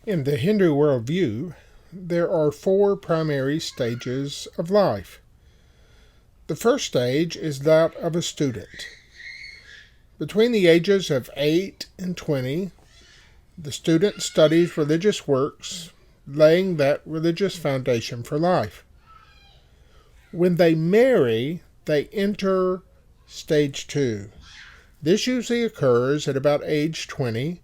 In the Hindu worldview, there are four primary stages of life. The first stage is that of a student. Between the ages of 8 and 20, the student studies religious works, laying that religious foundation for life. When they marry, they enter stage 2. This usually occurs at about age 20,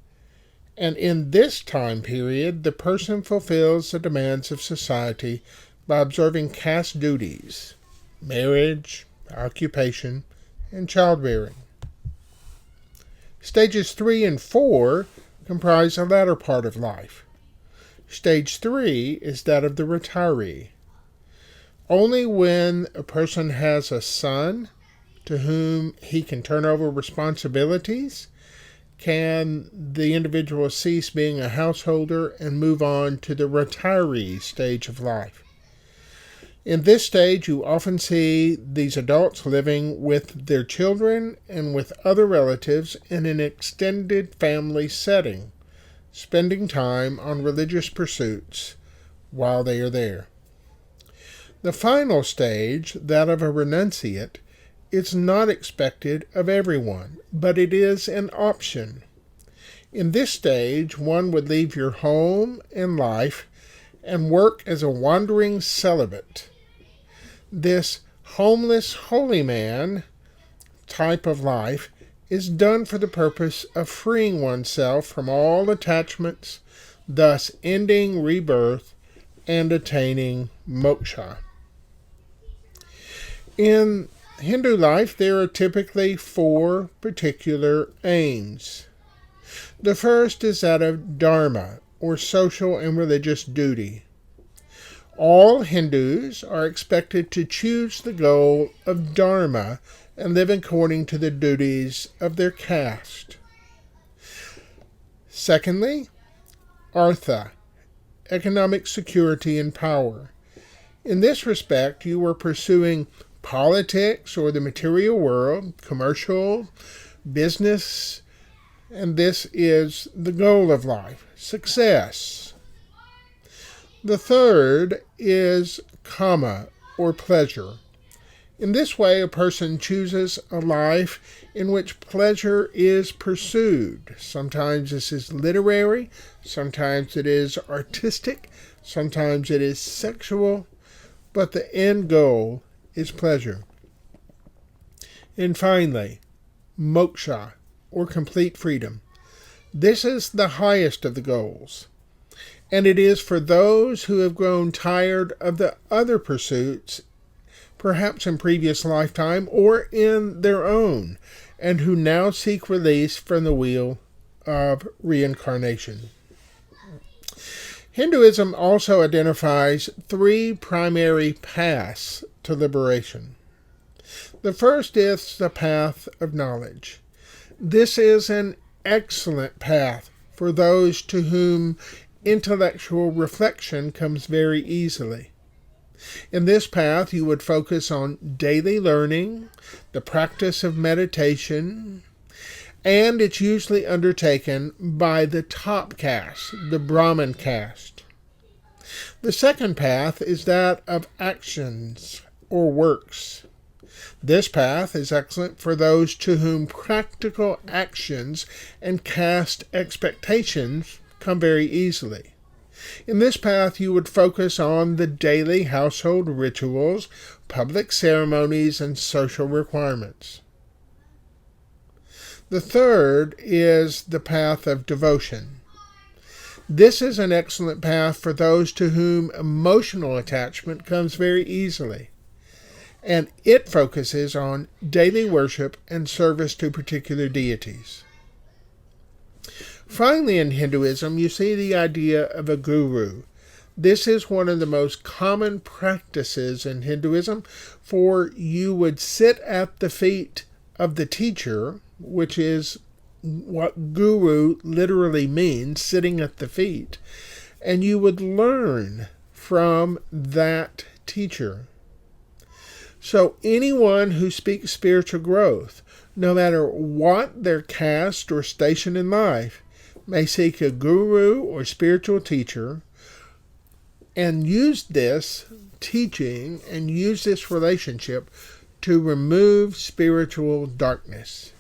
and in this time period, the person fulfills the demands of society by observing caste duties, marriage, occupation, and childbearing. Stages 3 and 4 comprise the latter part of life. Stage 3 is that of the retiree. Only when a person has a son to whom he can turn over responsibilities can the individual cease being a householder and move on to the retiree stage of life. In this stage, you often see these adults living with their children and with other relatives in an extended family setting, spending time on religious pursuits while they are there. The final stage, that of a renunciate, is not expected of everyone, but it is an option. In this stage, one would leave your home and life and work as a wandering celibate. This homeless holy man type of life is done for the purpose of freeing oneself from all attachments, thus ending rebirth and attaining moksha. In Hindu life, there are typically four particular aims. The first is that of dharma, or social and religious duty. All Hindus are expected to choose the goal of dharma and live according to the duties of their caste. Secondly, artha, economic security and power. In this respect, you are pursuing politics or the material world, commercial, business, and this is the goal of life, success. The third is kama, or pleasure. In this way, a person chooses a life in which pleasure is pursued. Sometimes this is literary, sometimes it is artistic, sometimes it is sexual, but the end goal is pleasure. And finally, moksha, or complete freedom. This is the highest of the goals, and it is for those who have grown tired of the other pursuits, perhaps in previous lifetime or in their own, and who now seek release from the wheel of reincarnation. Hinduism also identifies three primary paths to liberation. The first is the path of knowledge. This is an excellent path for those to whom intellectual reflection comes very easily. In this path, you would focus on daily learning, the practice of meditation, and it's usually undertaken by the top caste, the Brahmin caste. The second path is that of actions or works. This path is excellent for those to whom practical actions and caste expectations come very easily. In this path, you would focus on the daily household rituals, public ceremonies, and social requirements. The third is the path of devotion. This is an excellent path for those to whom emotional attachment comes very easily, and it focuses on daily worship and service to particular deities. Finally, in Hinduism, you see the idea of a guru. This is one of the most common practices in Hinduism, for you would sit at the feet of the teacher, which is what guru literally means, sitting at the feet, and you would learn from that teacher. So anyone who speaks spiritual growth, no matter what their caste or station in life, may seek a guru or spiritual teacher and use this teaching and use this relationship to remove spiritual darkness.